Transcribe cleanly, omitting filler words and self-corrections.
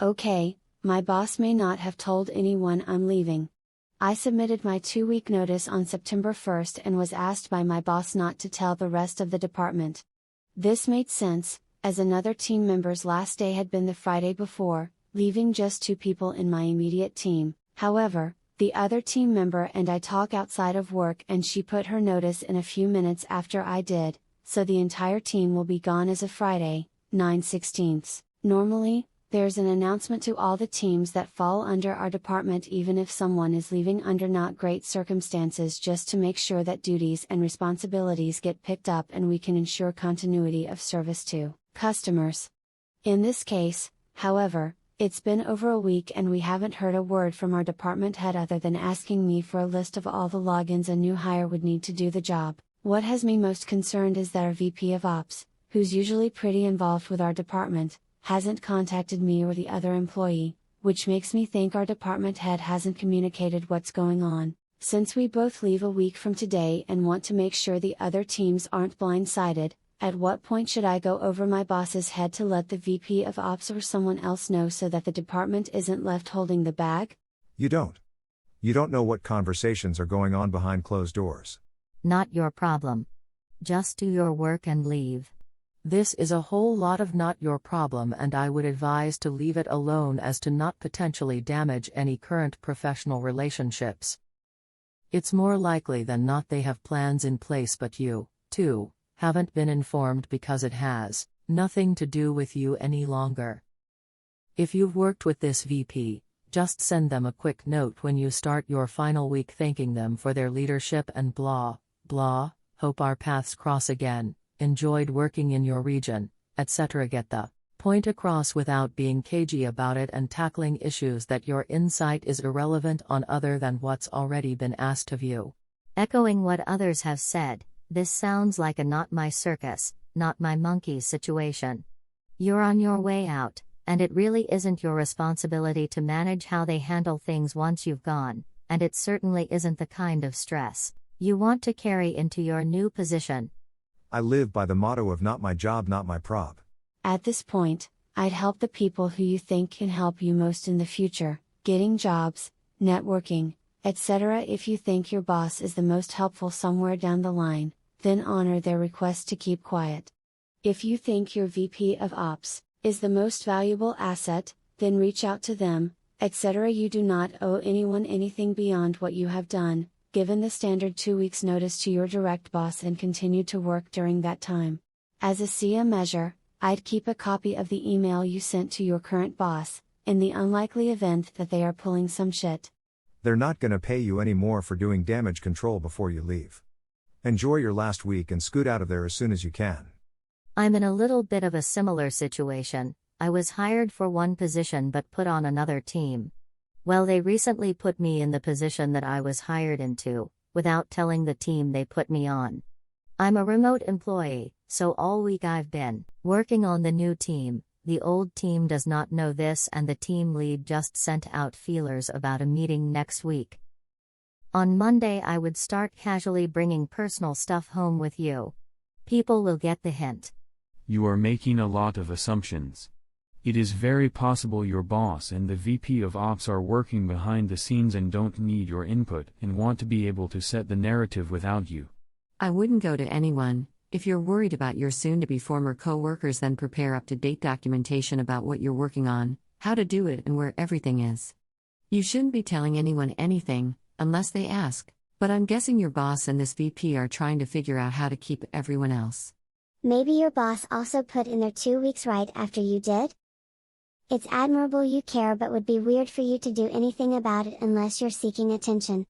Okay, my boss may not have told anyone I'm leaving. I submitted my 2-week notice on September 1st and was asked by my boss not to tell the rest of the department. This made sense, as another team member's last day had been the Friday before, leaving just 2 people in my immediate team. However, the other team member and I talk outside of work and she put her notice in a few minutes after I did, so the entire team will be gone as of Friday, 9/16. Normally, there's an announcement to all the teams that fall under our department even if someone is leaving under not great circumstances, just to make sure that duties and responsibilities get picked up and we can ensure continuity of service to customers. In this case, however, it's been over a week and we haven't heard a word from our department head other than asking me for a list of all the logins a new hire would need to do the job. What has me most concerned is that our VP of Ops, who's usually pretty involved with our department, hasn't contacted me or the other employee, which makes me think our department head hasn't communicated what's going on. Since we both leave a week from today and want to make sure the other teams aren't blindsided, at what point should I go over my boss's head to let the VP of Ops or someone else know so that the department isn't left holding the bag? You don't. You don't know what conversations are going on behind closed doors. Not your problem. Just do your work and leave. This is a whole lot of not your problem, and I would advise to leave it alone as to not potentially damage any current professional relationships. It's more likely than not they have plans in place, but you, too, haven't been informed because it has nothing to do with you any longer. If you've worked with this VP, just send them a quick note when you start your final week thanking them for their leadership and blah, blah, hope our paths cross again, enjoyed working in your region, etc. Get the point across without being cagey about it and tackling issues that your insight is irrelevant on other than what's already been asked of you. Echoing what others have said, this sounds like a not my circus, not my monkey situation. You're on your way out, and it really isn't your responsibility to manage how they handle things once you've gone, and it certainly isn't the kind of stress you want to carry into your new position. I live by the motto of not my job, not my prob. At this point, I'd help the people who you think can help you most in the future, getting jobs, networking, etc. If you think your boss is the most helpful somewhere down the line, then honor their request to keep quiet. If you think your VP of Ops is the most valuable asset, then reach out to them, etc. You do not owe anyone anything beyond what you have done, given the standard 2 weeks notice to your direct boss, and continue to work during that time. As a CM measure, I'd keep a copy of the email you sent to your current boss, in the unlikely event that they are pulling some shit. They're not gonna pay you any more for doing damage control before you leave. Enjoy your last week and scoot out of there as soon as you can. I'm in a little bit of a similar situation. I was hired for one position but put on another team. Well, they recently put me in the position that I was hired into, without telling the team they put me on. I'm a remote employee, so all week I've been working on the new team. The old team does not know this, and the team lead just sent out feelers about a meeting next week. On Monday I would start casually bringing personal stuff home with you. People will get the hint. You are making a lot of assumptions. It is very possible your boss and the VP of Ops are working behind the scenes and don't need your input and want to be able to set the narrative without you. I wouldn't go to anyone. If you're worried about your soon-to-be former co-workers, then prepare up-to-date documentation about what you're working on, how to do it, and where everything is. You shouldn't be telling anyone anything, unless they ask, but I'm guessing your boss and this VP are trying to figure out how to keep everyone else. Maybe your boss also put in their 2 weeks right after you did? It's admirable you care, but would be weird for you to do anything about it unless you're seeking attention.